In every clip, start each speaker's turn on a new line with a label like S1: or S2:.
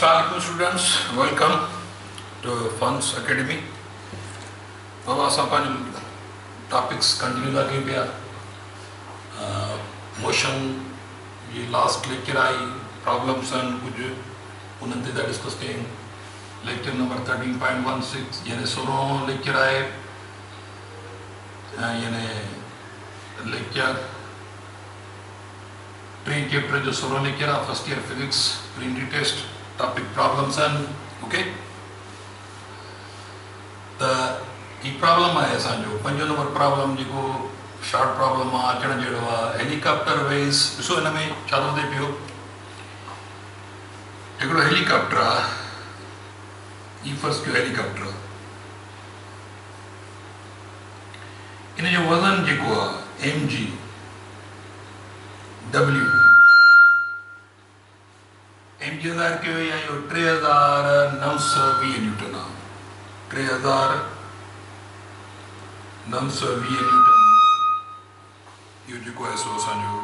S1: Assalamualaikum students, welcome to Funds Academy. अब असां पंहिंजो टॉपिक्स कंटिन्यू था कयूं पिया. मोशन जी लास्ट लेक्चर आई, प्रॉब्लम्स आहिनि कुझु उन्हनि ते था डिस्कस कयूं. लेक्चर नंबर 13.16 यानी 16 लेक्चर आहे, यानी लेक्चर 3 चैप्टर जो 16 लेक्चर आहे. First year physics pre test topic problems आहिनि. ओके, त ही प्रॉब्लम आहे असांजो 5 नंबर प्रॉब्लम, जेको शॉर्ट प्रॉब्लम आहे, अचण जहिड़ो आहे. हेलीकॉप्टर वेज. ॾिसो हिन में छा थो थिए पियो. हिकिड़ो हेलीकॉप्टर आहे, ही फर्स्ट जो हेलीकॉप्टर आहे, इन जो वज़न जेको आहे mg w mg ज़ाहिर कयो या इहो 3920 न्यूटन आहे. 3920 न्यूटन इहो जेको आहे सो असांजो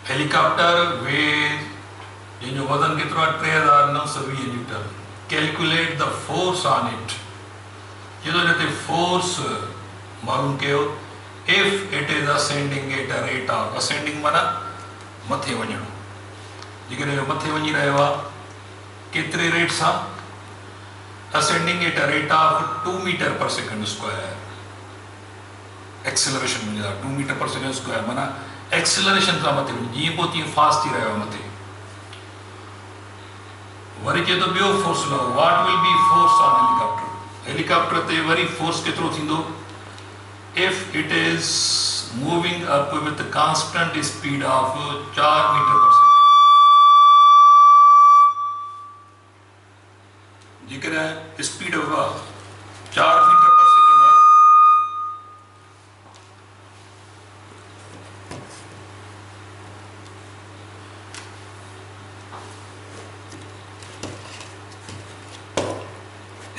S1: हेलीकॉप्टर वेज जंहिंजो वज़न केतिरो आहे 3920 Newton. Calculate the force on it. जेको हिन ते फोर्स मालूम कयो. If it is ascending at a rate of, ascending माना मथे वञणो, जेकॾहिं इहो मथे वञी रहियो आहे केतिरे रेट सां, ascending at a rate of 2 meter per second square. Acceleration मिले 2 मीटर पर सेकेंड स्क्वायर माना एक्सेलरेशन सां मथे वञे, जीअं पोइ तीअं फास्ट थी रहियो आहे मथे. वरी चए थो ॿियो फोर्स लो, what will be force on helicopter. Helicopter ते वरी फोर्स केतिरो थींदो. If it is moving up with constant speed of 4 meter per second, जेकॾहिं स्पीड 4 मीटर पर सेकेंड आहे,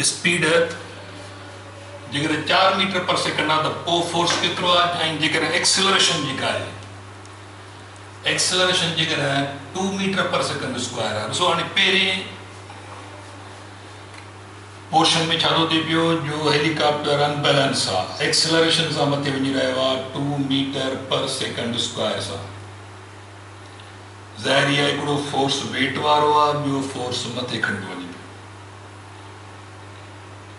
S1: स्पीड जेकॾहिं 4 मीटर पर सेकेंड आहे त पोइ फोर्स केतिरो आहे. ऐं जेकॾहिं एक्सेलरेशन जेका आहे, एक्सेलरेशन जेकॾहिं 2 मीटर पर सेकेंड स्क्वायर आहे. ॾिसो हाणे पहिरें पोर्शन में छा थो थिए पियो, जो हेलीकॉप्टर अनबैलेंस आहे, एक्सेलरेशन सां मथे वञी रहियो आहे 2 मीटर पर सेकेंड स्क्वायर सां. ज़ाहिर आहे हिकिड़ो फोर्स वेट वारो आहे, ॿियो फोर्स मथे खणी वञे.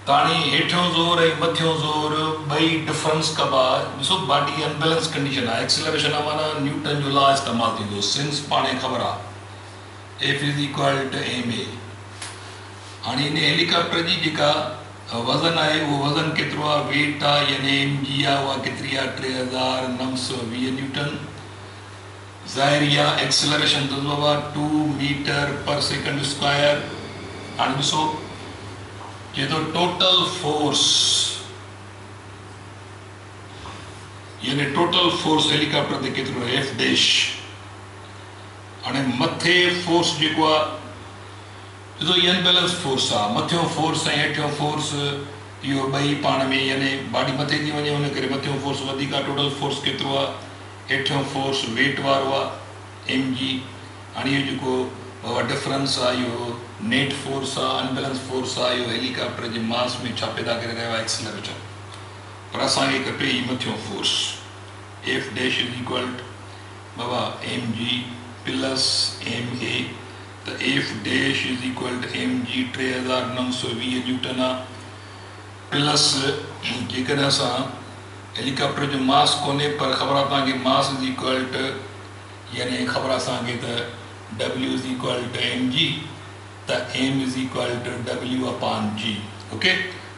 S1: ताणी हेठियों ज़ोर ऐं मथियों ज़ोर ॿई डिफरेंस कबा. ॾिसो बॉडी अनबैलेंस कंडीशन आहे. एक्सेलरेशन आहे माना न्यूटन जो लॉ इस्तेमालु थींदो. सिंस पाणे ख़बर आहे F is equal to ma. हाणे इन हेलीकॉप्टर जी जेका वज़न आहे, उहो वज़न केतिरो आहे, वेट आहे यानी mg आहे, उहा केतिरी आहे 3920 न्यूटन. ज़ाहिर आहे एक्सेलरेशन त आहे 2 मीटर पर सेकेंड स्क्वायर. हाणे ॾिसो ये तो टोटल फोर्स यानी टोटल फोर्स हेलीकॉप्टर ते केतिरो है F डैश. हाणे मथे फोर्स जेको आहे, ॾिसो ये अनबैलेंस फोर्स आहे. मथियों फोर्स ऐं हेठियों फोर्स इहो ॿई पाण में यानी बॉडी मथे थी वञे, हुन करे मथियों फोर्स वधीक आहे. टोटल फोर्स केतिरो आहे, हेठियों फोर्स वेट वारो आहे mg. हाणे इहो जेको डिफरेंस आहे, इहो नेट फोर्स आहे, अनबैलेंस फोर्स आहे. इहो हेलीकॉप्टर जे मास में छा पैदा करे रहियो आहे, एक्सेलरेशन. पर असांखे खपे ई मथियों force. F dash is equal बाबा mg प्लस ma. त F dash is equal to mg 3920 newton आहे. प्लस जेकॾहिं असां हेलीकॉप्टर जो मास कोन्हे, पर ख़बर आहे तव्हांखे मास इज इक्वल टू यानी ख़बर आहे असांखे त W is equal to mg, त m is equal to w upon g. Okay,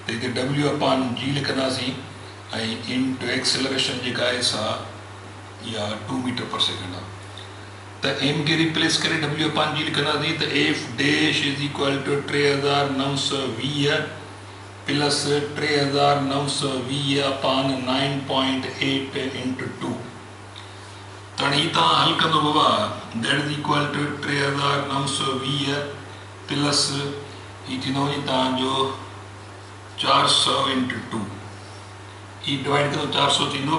S1: त हिते w upon g लिखंदासीं ऐं इनटू एक्सेलरेशन जेका आहे सा या 2 मीटर पर सेकेंड आहे. त m खे रिप्लेस करे w upon g लिखंदासीं. त f dash is equal to 3920 plus 3920 upon 9.8 into 2. हाणे ही तव्हां हल कंदो बाबा, that is equal to 3920 plus ही थींदो वञे तव्हांजो 400 इंटू 2. ई डिवाइड करो 400 थींदो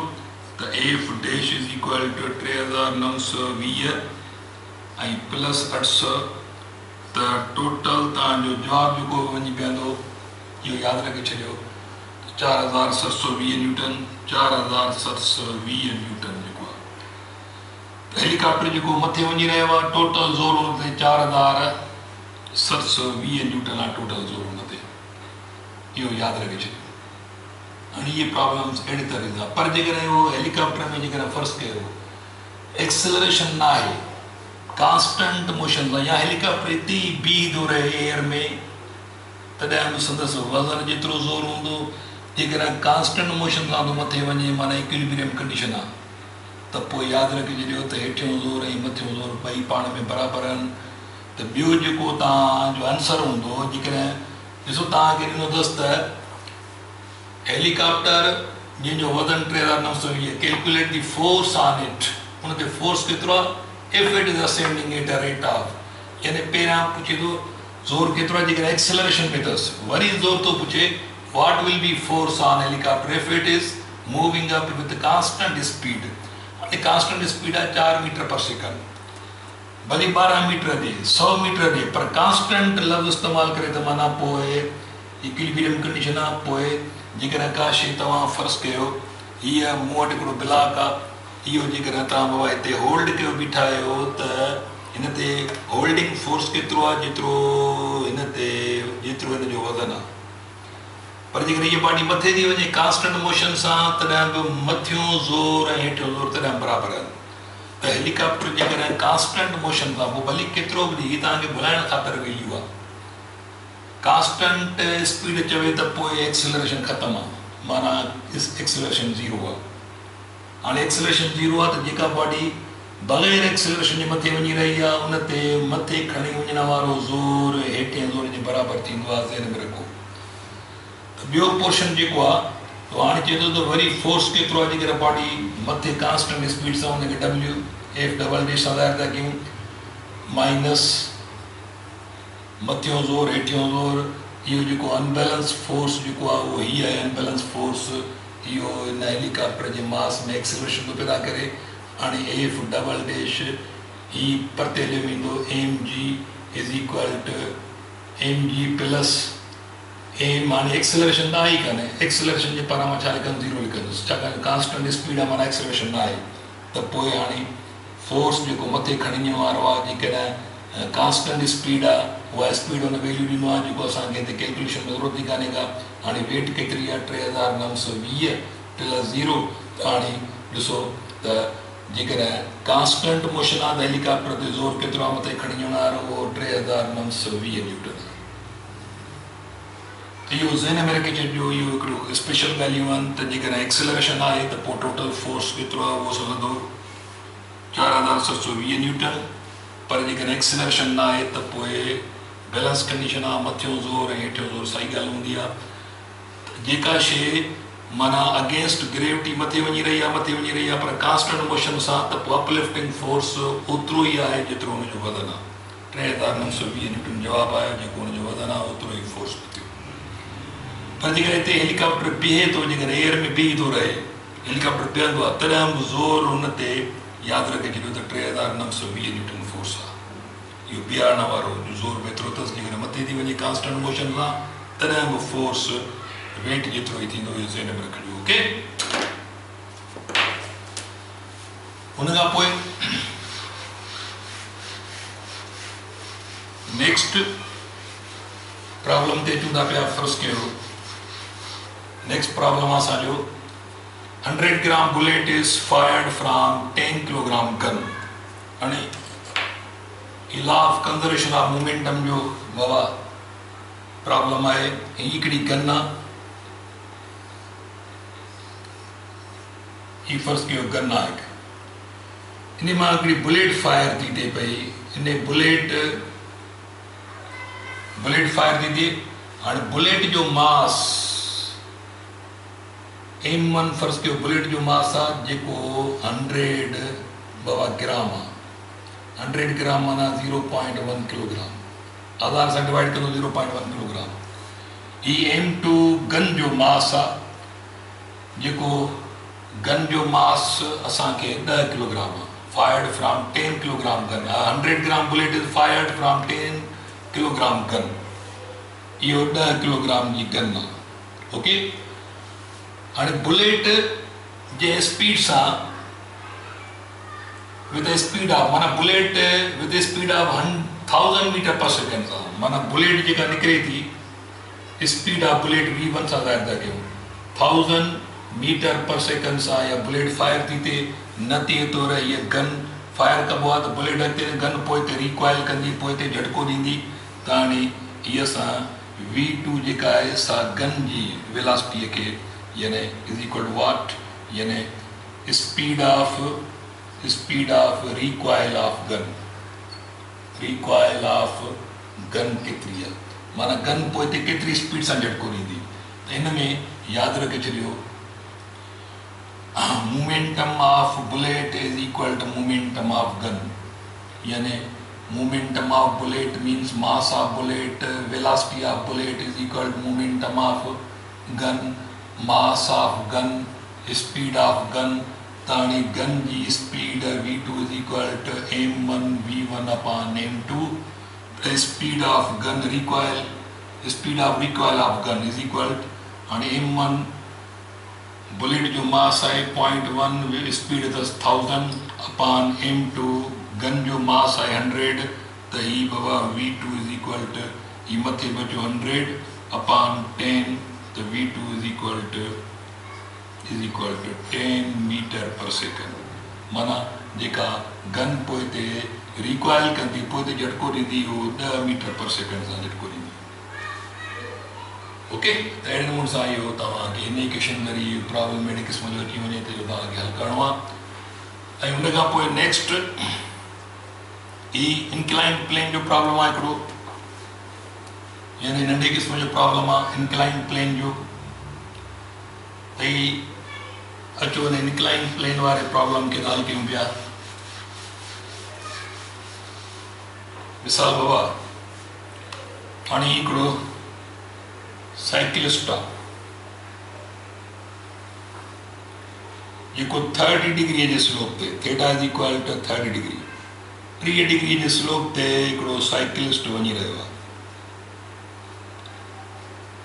S1: त F dash is equal to 3920 ऐं प्लस 800 त टोटल तव्हांजो जवाब जेको वञी पवंदो इहो यादि रखे छॾियो 4720 न्यूटन 4720 न्यूटन जेको आहे हेलीकॉप्टर जेको मथे वञी रहियो आहे टोटल ज़ोर हुन ते 4720 न्यूटन आहे टोटल ज़ोर हुन ते इहो यादि रखे छॾियो हाणे इहे प्रॉब्लम्स अहिड़े तरह सां पर जेकॾहिं उहो हेलीकॉप्टर में जेकॾहिं फ़र्ज़ु कयो एक्सेलरेशन न आहे कांस्टेंट मोशन सां या हेलीकॉप्टर हिते ई बीहंदो रहे एयर में तॾहिं बि संदसि वज़न जेतिरो ज़ोर हूंदो जेकॾहिं कांस्टेंट मोशन सां थो मथे वञे माना इक्विलिब्रियम कंडीशन आहे त पोइ यादि रखी छॾियो त हेठियों ज़ोर ऐं मथियों ज़ोर ॿई पाण में बराबरि आहिनि त ॿियो जेको तव्हांजो आंसर हूंदो जेकॾहिं ॾिसो तव्हांखे ॾिनोदसि त हेलीकॉप्टर जंहिंजो वज़न 3920 calculate the force on it उन ते फोर्स केतिरो आहे if it is ascending at a rate of यानी पहिरियां पुछे थो ज़ोर केतिरो आहे जेकॾहिं एक्सेलरेशन में अथसि वरी ज़ोर थो पुछे what will be force on helicopter if it is moving up with constant speed हाणे कांस्टेंट स्पीड आहे 4 मीटर पर सेकंड भली 12 मीटर ॾे 100 मीटर ॾे पर कांस्टेंट लफ़्ज़ इस्तेमालु करे त माना पोइ इक्विलिब्रियम कंडीशन आहे पोइ जेकॾहिं का शइ तव्हां फ़र्ज़ु कयो हीअ मूं वटि हिकिड़ो ब्लॉक आहे इहो जेकॾहिं तव्हां बाबा हिते होल्ड कयो बीठा आहियो त हिन ते होल्डिंग फोर्स केतिरो आहे जेतिरो हिन ते जेतिरो हिन जो वज़न आहे पर जेकॾहिं हीअ पार्टी मथे थी वञे कांस्टेंट मोशन सां तॾहिं बि मथियों ज़ोर ऐं हेठियों ज़ोर तॾहिं बराबरि आहिनि त हेलीकॉप्टर जेकॾहिं कांस्टेंट मोशन सां पोइ भली केतिरो बि हीअ तव्हांखे भुलाइण ख़ातिर कई आहे कांस्टेंट स्पीड चवे त पोइ एक्सेलरेशन ख़तमु आहे माना एक्सेलरेशन ज़ीरो आहे हाणे एक्सेलरेशन ज़ीरो आहे त जेका बॉडी बग़ैर एक्सेलरेशन जे मथे वञी रही आहे उन ते मथे खणी वञण वारो ज़ोर हेठिएं ज़ोर जे बराबरि थींदो आहे ज़हन में रखो त ॿियो पोर्शन जेको आहे त हाणे चए थो त वरी फोर्स केतिरो आहे जेकॾहिं बॉडी मथे कांस्टेंट स्पीड सां हुनखे डब्ल्यू एफ डबल डे सां ज़ाहिर था कयूं माइनस मथियों ज़ोर हेठियों ज़ोर इहो जेको अनबैलेंस फोर्स जेको आहे उहो हीअ आहे अनबैलेंस फोर्स इहो हिन हेलीकॉप्टर जे मास में एक्सेलरेशन थो पैदा करे हाणे एफ डबल डैश ही परते हलियो वेंदो M G is equal to M G plus M हाणे एक्सेलरेशन न आहे ई कान्हे एक्सेलरेशन जे पारां मां छा लिखंदुसि ज़ीरो लिखंदुसि छाकाणि कांस्टेंट स्पीड आहे माना एक्सेलरेशन न आहे त पोइ हाणे फोर्स जेको मथे खणी वञण वारो आहे जेकॾहिं कांस्टेंट स्पीड आहे उहा स्पीड हुन वैल्यू ॾिनो आहे जेको असांखे हिते कैलकुलेशन में ज़रूरत ई कान्हे का हाणे वेट केतिरी आहे 3920 प्लस ज़ीरो त हाणे ॾिसो त जेकॾहिं कांस्टेंट मोशन आहे त हेलीकॉप्टर ते ज़ोर केतिरो आहे मथे खणी वञण वारो उहो 3920 न्यूटन इहो ज़हन में रखी छॾियो इहो हिकिड़ो स्पेशल वैल्यू आहिनि त जेकॾहिं एक्सेलरेशन आहे त पोइ टोटल फोर्स केतिरो आहे उहो सघंदो 4720 न्यूटन पर जेकॾहिं एक्सेलरेशन न आहे त पोइ बैलेंस कंडीशन आहे मथियों ज़ोर ऐं हेठियों ज़ोर साई ॻाल्हि हूंदी आहे जेका शइ माना अगेंस्ट ग्रेविटी मथे वञी रही आहे पर कांस्टेंट मोशन सां त पोइ अपलिफ्टिंग फोर्स ओतिरो ई आहे जेतिरो हुनजो वज़न आहे 3920 न्यूटन जवाबु आहे जेको हुनजो वज़न आहे ओतिरो ई फोर्स थियो पर जेकॾहिं हिते हेलीकॉप्टर बीहे थो जेकॾहिं एयर में बीह थो रहे हेलीकॉप्टर बीहंदो आहे तॾहिं बि ज़ोर हुन ते यादि रखे छॾियो त 3920 न्यूटन फोर्स आहे इहो बीहारण वारो ज़ोर बि एतिरो अथसि जेकॾहिं मथे थी वञे कांस्टेंट मोशन सां तॾहिं बि फोर्स वेट जेतिरो ई थींदो इहो ज़हन में रखिजो ओके हुन खां पोइ नेक्स्ट प्रॉब्लम ते अचूं था पिया फ़र्ज़ु कयो नेक्स्ट प्रॉब्लम आहे असांजो 100 gram bullet is fired from 10 kilogram gun हाणे law of conservation of momentum जो बाबा प्रॉब्लम आहे ही हिकिड़ी गन आहे ही फ़र्ज़ु कयो गन आहे इन मां हिकिड़ी बुलेट फायर थी थिए पई इन बुलेट फायर थी थिए हाणे बुलेट जो मास M1 फ़र्ज़ु कयो बुलेट जो मास आहे जेको 100 बाबा ग्राम आहे 100 ग्राम माना 0.1 किलोग्राम आधार सां डिवाइड कंदो 0.1 किलोग्राम ही M2 गन जो मास आहे जेको गन जो मास असांखे 10 kilogram fired from 10 kilogram gun. A 100 gram bullet is fired from 10 kilogram gun. इहो 10 किलोग्राम जी गन आहे. ओके, हाणे बुलेट जे स्पीड सां with a speed of माना bullet with a speed of 1000 meter per second सां माना बुलेट जेका निकिरे थी स्पीड ऑफ बुलेट v1 सां ज़ाहिर था कयूं 1000 मीटर पर सेकेंड सां या बुलेट फायर थी थिए न थिए तो ये गन फायर कबो आहे त बुलेट अॻिते गन पोइ ते रिकॉइल कंदी पोइ ते झटको ॾींदी त हाणे हीअ सां v2 जेका आहे सा गन जी वेलासिटीअ खे यानी इज़ इक्वल टू वॉट यानी speed of recoil of gun केतिरी आहे माना गन पोइ ते केतिरी स्पीड सां झटको ॾींदी त हिन में यादि रखे छॾियो momentum of bullet is equal to momentum of gun. यानी momentum of bullet means mass of bullet, velocity of bullet is equal to momentum of gun, mass of gun, speed of gun. ताणी gun जी speed v2 is equal to m1 v1 upon m2. The speed of gun recoil, speed of recoil of gun is equal to m1 bullet जो मास आहे 0.1 speed अथसि 1000 upon m2 gun जो मास आहे 100 त ही बाबा v2 is equal two ही मथे बचो 100 अपॉन 10 त v2 is equal to 10 meter per second माना जेका गन पोइ ते रिकॉइल कंदी पोइ ते झटको ॾींदी उहो 10 मीटर पर सेकेंड सां झटको ॾींदी. ओके, त अहिड़े नमूने सां इहो तव्हांखे इन क्वेश्चन वरी प्रॉब्लम अहिड़े क़िस्म जो अची वञे त इहो तव्हांखे हल करिणो आहे. ऐं उन खां पोइ नेक्स्ट ही इंक्लाइन प्लेन जो प्रॉब्लम आहे हिकिड़ो यानी नंढे क़िस्म जो प्रॉब्लम आहे इंक्लाइन प्लेन जो. त ही अचो हिन इंक्लाइन प्लेन वारे प्रॉब्लम खे हल कयूं पिया. मिसाल बाबा हाणे हिकिड़ो साइकिलिस्ट आहे जेको 30 डिग्री जे स्लोप ते theta is equal to 30 degree 30 degree जे स्लोप ते हिकिड़ो साइकिलिस्ट वञी रहियो आहे.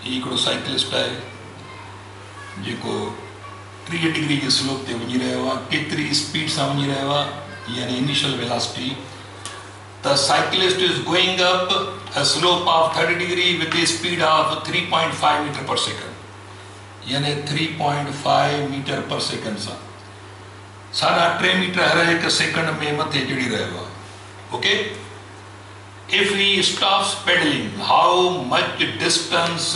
S1: हीउ हिकिड़ो साइकिलिस्ट आहे जेको 30 डिग्री जे स्लोप ते वञी रहियो आहे. केतिरी स्पीड सां वञी रहियो आहे यानी initial velocity. The cyclist is going up a slope of 30 degree with a speed of 3.5 meter per second. यानी 3.5 मीटर पर सेकंड सां 3.5 मीटर हर हिकु सेकंड में मथे चढ़ी रहियो आहे. Okay, if he stops pedaling, how much distance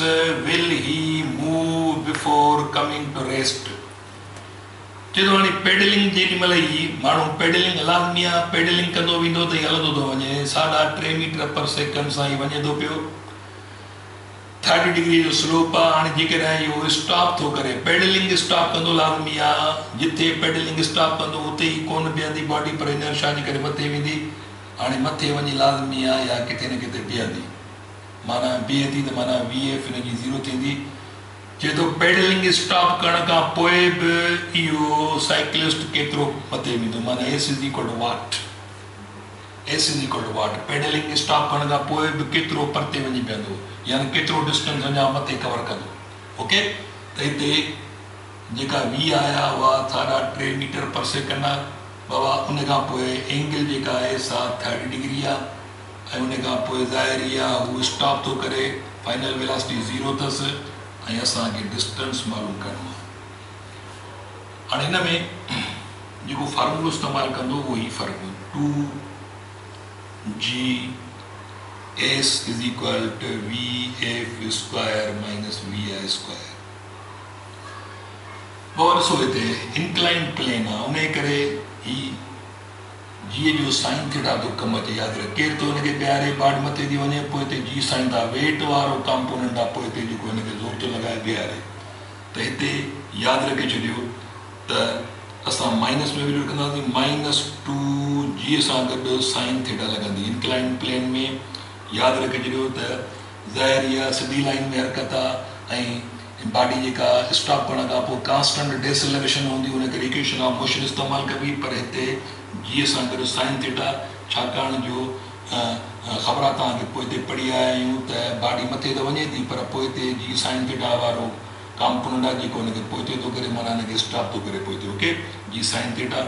S1: will he move before coming to rest? चए थो हाणे पेडलिंग जेॾी महिल ई माण्हू पेडलिंग हलाईंदी आहे पेडलिंग कंदो वेंदो त हलंदो थो वञे 3.5 मीटर पर सेकंड सां ई वञे थो पियो. 30 डिग्री जो स्लोप आहे. हाणे जेकॾहिं इहो स्टॉप थो करे पेडलिंग स्टॉप कंदो लाज़मी आहे. जिथे पेडलिंग स्टॉप कंदो उते ई कोन बीहंदी बॉडी पर इनर्शिया जे करे मथे वेंदी. हाणे मथे वञी लाज़मी आहे या किथे न किथे बीहंदी माना बीहे थी त माना vf हिन जी 0 थींदी. चए थो पेडलिंग स्टॉप करण खां पोइ बि इहो साइकिलिस्ट केतिरो मथे वेंदो माना s is equal to what pedalling stop करण खां पोइ बि केतिरो परते वञी बीहंदो यानी केतिरो डिस्टेंस अञा मथे कवर कंदो. ओके, त हिते जेका v आया उहा 3.5 मीटर पर सेकेंड आहे बाबा. उन खां पोइ एंगल जेका आहे सा 30 डिग्री आहे ऐं उन खां पोइ ज़ाहिरी आहे उहो स्टॉप थो करे फाइनल वेलासिटी 0 अथसि ऐं असांखे डिस्टेंस मालूम करिणो आहे. हाणे हिन में जेको फार्मूलो इस्तेमालु कंदो उहो ई फार्मूलो 2gS is equal to vf square minus vi square. पोइ ॾिसो हिते इंक्लाइन प्लेन आहे उन करे ही जी जो साइन थीटा थो कमु अचे. यादि रख केरु थो हिनखे ॿियारे बाड मथे थी वञे पोइ हिते जी साइन था वेट वारो कंपोनेंट आहे पोइ हिते जेको हिनखे ज़ोर थो लॻाए ॿियारे. त हिते यादि रखे छॾियो त असां माइनस में बि रखंदासीं -2g सां गॾु साइन थीटा लॻंदी इंक्लाइन प्लेन में. यादि रखे छॾियो त ज़ाहिरी आहे सिधी लाइन में हरकत आहे ऐं बॉडी जेका स्टॉप करण खां पोइ कांस्टेंट डेसेलरेशन हूंदी उन करे इक्वेशन ऑफ मोशन इस्तेमालु कबी पर हिते जी सां गॾु साइन थीटा छाकाणि जो ख़बर आहे तव्हांखे पोइ हिते पढ़ी आया आहियूं त बॉडी मथे त वञे थी पर पोइ हिते जी साइन थीटा वारो कॉम्पोनेंट आहे जेको हुनखे पोइ थो करे माना हिनखे स्टॉप थो करे पोइ ओके जी sine theta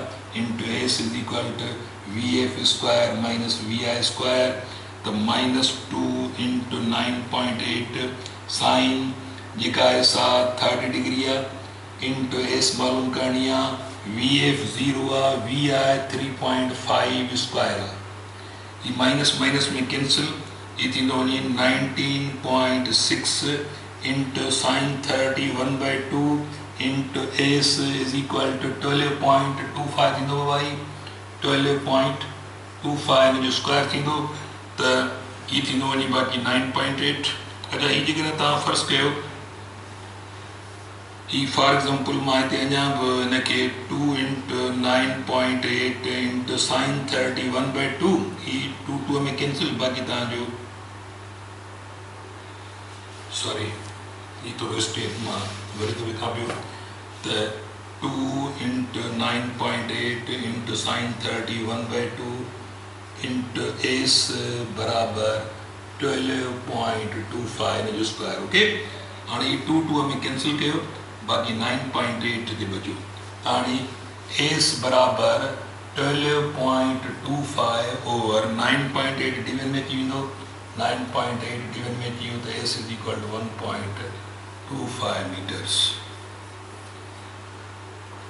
S1: into S is equal to V F square minus V I square त -2 इंटू 9.8 साइन जेका है सा 30 डिग्री आहे इंटू एस मालूम करणी आहे वी एफ 0 आहे वी आई 3.5 स्क्वायर आहे ये माइनस माइनस में कैंसिल ये थींदो वञे 19.6 into sine 31/2 into S is equal to 12.25 थींदो भाई 12.25 इन जो स्क्वायर थींदो त ये थींदो वञे बाक़ी 9.8 अच्छा ही जेकॾहिं तव्हां फ़र्ज़ु कयो ही फॉर एग्जाम्पल मां हिते अञा बि हिनखे 2 इंटू 9.8 इंटू साइन 31/2 ही 2 में कैंसिल बाक़ी तव्हांजो सॉरी ही थोरो स्टेप मां वरी थो लिखां पियो त 2 into 9.8 into sine 31/2 into S बराबर 12.25 इन जो स्क्वायर ओके हाणे ही 2 में कैंसिल कयो बाक़ी 9.8 ते बचो हाणे एस बराबर 12.25 ओवर 9.8 डिवन में थी वेंदो 9.8 डिवन में थी त S is equal to 1.25 meters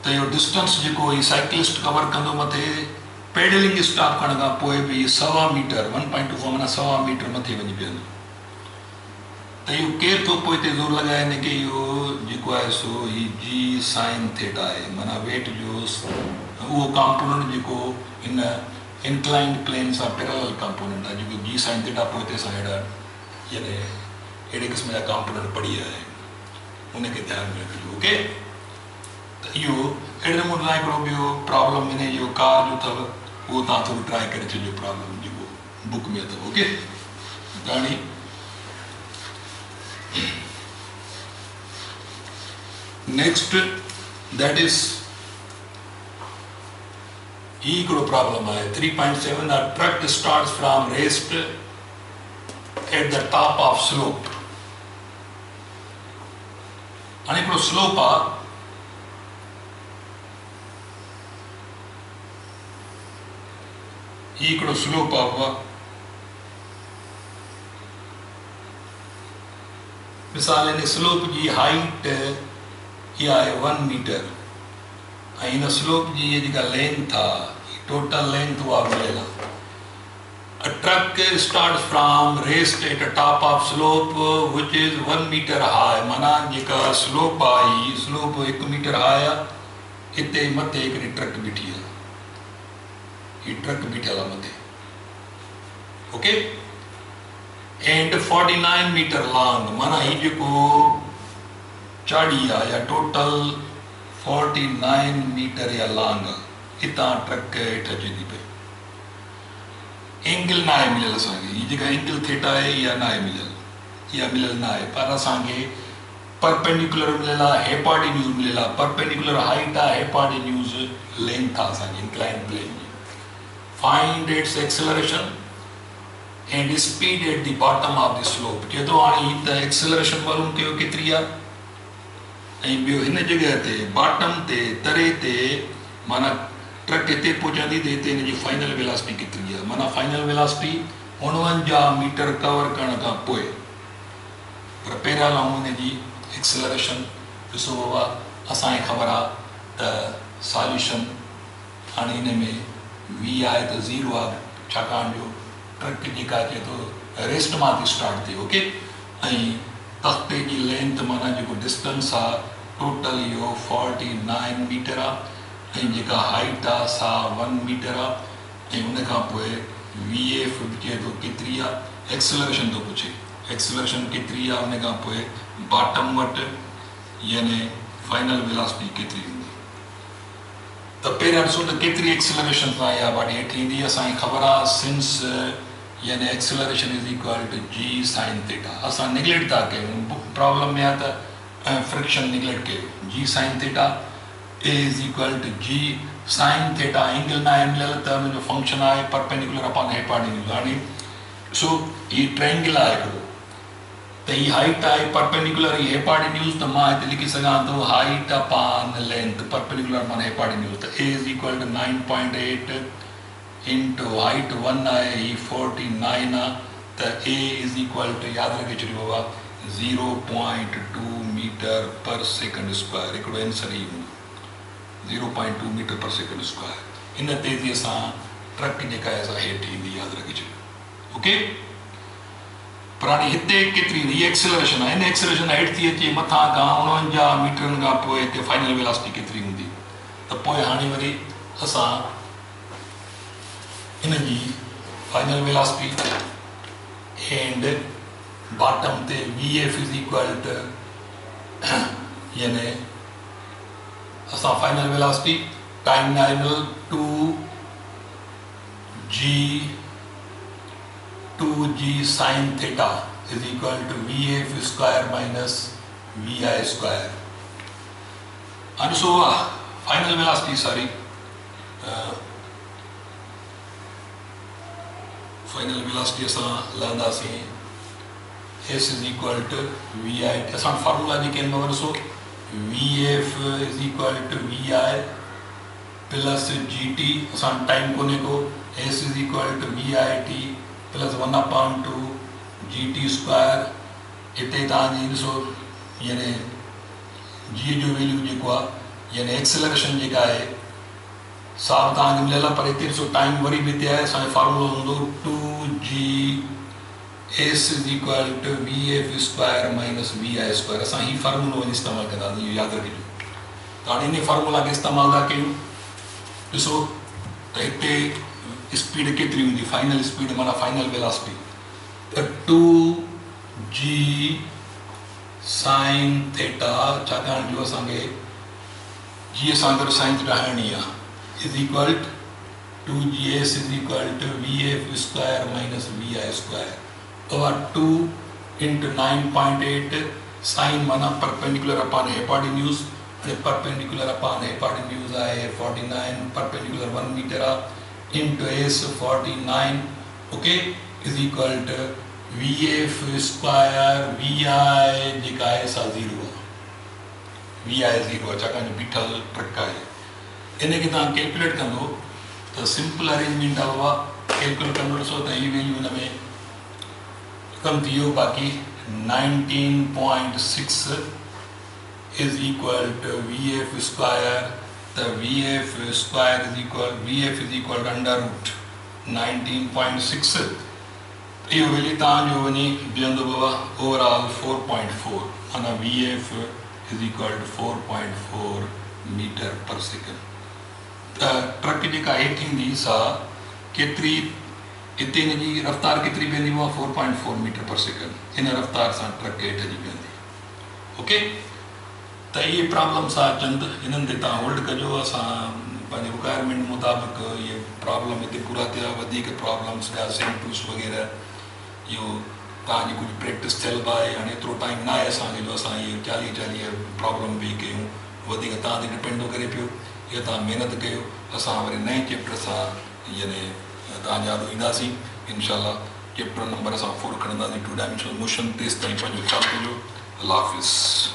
S1: त इहो डिस्टेंस जेको ही साइक्लिस्ट कवर कंदो मथे पेडलिंग स्टॉप करण खां पोइ बि 1.25 मीटर 1.24 माना 1.25 मीटर मथे वञी बीहंदो त इहो केरु थो पोइ हिते ज़ोर लॻाए हिनखे इहो जेको आहे सो ही जी साइन थीटा आहे माना वेट जो उहो कॉम्पोनेंट जेको हिन इंक्लाइंड प्लेन सां पैरेलल कॉम्पोनेंट आहे जेको जी साइन थीटा पोइ हिते सां अहिड़ा यानी अहिड़े क़िस्म जा कॉम्पोनेंट पढ़ी आया आहिनि उनखे ध्यानु में रखिजो ओके त इहो अहिड़े नमूने सां हिकिड़ो ॿियो प्रॉब्लम हिन जो कार जो अथव उहो तव्हां थोरो ट्राए करे छॾिजो प्रॉब्लम जेको बुक में अथव ओके त हाणे next that is equal problem है 3.7 the truck starts from rest at the top of slope अनेको slope आ equal slope हुआ मिसाल इन स्लोप जी हाइट इहा आहे 1 मीटर ऐं हिन स्लोप जी इहा जेका लेंथ आहे टोटल लेंथ उहा मिलियल आहे A truck starts from rest at the top of slope which is 1 meter high माना जेका स्लोप आहे स्लोप 1 मीटर हाई आहे हिते मथे हिकिड़ी ट्रक बीठी आहे हीअ ट्रक बीठल आहे मथे ओके and 49 meter long माना ही जेको चाड़ी आहे या टोटल 49 मीटर या लॉन्ग हितां ट्रक हेठि अचे थी पई एंगल न आहे मिलियल असांखे हीअ जेका एंगल थीटा आहे इहा न आहे मिलियल इहा मिलियल न आहे पर असांखे परपेंडिकुलर मिलियल आहे हेपार्टिन्यूज़ मिलियल आहे परपेंडिकुलर हाइट आहे हेपार्टिन्यूज़ लेंथ आहे असांजी इंक्लाइन प्लेन जी find its acceleration and speed at the bottom of the slope चए थो हाणे हीअ त एक्सेलरेशन मालूम कयो केतिरी आहे ऐं ॿियो हिन जॻह ते बॉटम ते तरे ते माना ट्रक हिते पहुचंदी त हिते हिनजी फाइनल वेलासिटी केतिरी आहे माना फाइनल वेलासिटी 49 मीटर कवर करण खां पोइ पर पहिरियां लाइ हिनजी एक्सेलरेशन ॾिसो बाबा असांखे ख़बर आहे त सॉल्यूशन हाणे हिन में वी आहे त 0 आहे छाकाणि जो ट्रक जेका अचे थो रेस्ट मां थी स्टार्ट थिए ओके ऐं तख़्ते जी लेंथ माना जेको डिस्टेंस आहे टोटल इहो 49 मीटर आहे ऐं जेका हाइट आहे सा 1 मीटर आहे ऐं उन खां पोइ वी एफ चए थो केतिरी आहे एक्सेलरेशन थो पुछे एक्सेलरेशन केतिरी आहे उन खां पोइ बॉटम वटि यानी फाइनल वेलासिटी केतिरी हूंदी त पहिरियां ॾिसो त केतिरी एक्सेलरेशन सां इहा गाॾी हेठि ईंदी असांखे ख़बर आहे सिंस यानी acceleration is equal to g sine theta असां नेग्लेक्ट था कयूं प्रॉब्लम में आहे त फ्रिक्शन निगलेक्ट कयो g sine theta a is equal to g sine theta angle ना मिलियल त मुंहिंजो फंक्शन आहे परपेंडिकुलर अपॉन हेपार्टिन्यूज। हाणे सो ही ट्रायंगल आहे हिकिड़ो त ही हाइट आहे परपेंडिकुलर ही हेपार्टिन्यूज त मां हिते लिखी सघां थो height upon length perpendicular upon hypotenuse त a is equal to 9.8 into height 1 आहे ही 49 आहे त ए इज इक्वल टू यादि रखे छॾियो बाबा 0.2 मीटर पर सेकंड स्क्वायर हिकिड़ो आंसर ई हूंदो 0.2 मीटर पर सेकंड स्क्वायर। इन तेज़ीअ सां ट्रक जेका आहे असां हेठि ईंदी यादि रखे छॾियो ओके। पर हाणे हिते केतिरी ईंदी हीअ एक्सेलरेशन आहे हिन एक्सेलरेशन हेठि थी अचे मथां खां 49 मीटरनि खां पोइ हिते फाइनल वेलोसिटी केतिरी हूंदी त पोइ हाणे वरी असां इन जी फाइनल वेलोसिटी एंड बॉटम ते VF इज इक्वल टू यानी असां final velocity time nominal 2g sin theta is equal to VF square minus VI square. And so final velocity final velocity असां लहंदासीं S is equal to VI असां formula जेके आहिनि मगर सो VF is equal to VI plus GT असां time कोन्हे को S is equal to VIT plus 1/2 GT square हिते तव्हांजी ॾिसो यानी G जो वैल्यू जेको आहे यानी एक्सेलरेशन जेका आहे साफ़ तव्हांखे मिलियल आहे पर हिते ॾिसो टाइम वरी बि हिते आहे असांजो फार्मूलो हूंदो 2g S is equal to VF square minus VI square. असां ही फार्मूलो वञी इस्तेमालु कंदासीं इहो यादि रखिजो। त हाणे इन फार्मूला खे इस्तेमालु था कयूं ॾिसो त हिते स्पीड केतिरी हूंदी फाइनल स्पीड माना फाइनल वेलोसिटी त 2g साइन थीटा छाकाणि जो असांखे जी सां गॾु साइन थीटा हणणी आहे is equal 2gs is equal to VF square minus VI square और 2 इंटू 9.8 साइन माना perpendicular upon hypotenuse perpendicular upon hypotenuse आहे 49 परपेंडिकुलर 1 मीटर आहे into S 49 okay is equal to VF square VI जेका आहे सा 0 VI 0 छाकाणि बीठल truck आहे इनखे तव्हां कैलकुलेट कंदो त सिंपल अरेंजमेंट आहे बाबा कैलकुलेट कंदो ॾिसो त ही वैल्यू हिन में कम थी वियो बाक़ी 19.6 is equal to VF square the VF square is equal to under root 19.6 इहो वैल्यू तव्हांजो वञी बीहंदो बाबा ओवरऑल 4.4 माना VF is equal to 4.4 metre पर सेकंड। त ट्रक जेका हेठि ईंदी सा केतिरी हिते हिन जी रफ़्तार केतिरी बीहंदी उहा 4.4 मीटर पर सेकंड हिन रफ़्तार सां ट्रक हेठि जी बीहंदी ओके। त इहे प्रॉब्लम्स अचनि त हिननि ते तव्हां होल्ड कजो असां पंहिंजे रिक्वायरमेंट मुताबिक़ इहे प्रॉब्लम हिते पूरा थिया वधीक प्रॉब्लम्स थिया सेंटूस वग़ैरह इहो तव्हांजी कुझु प्रैक्टिस थियल बि आहे हाणे एतिरो टाइम न आहे असांखे जो असां इहे 40 प्रॉब्लम बि कयूं वधीक तव्हां ते डिपेंड थो करे पियो इहा तव्हां महिनत कयो असां वरी नए चैप्टर सां यानी तव्हांजा ईंदासीं इनशाला चैप्टर नंबर असां 4 खणंदासीं 2 डायमेंशनल मोशन तेसि ताईं पंहिंजो ख्यालु कजो अल्लाह हाफ़िज़।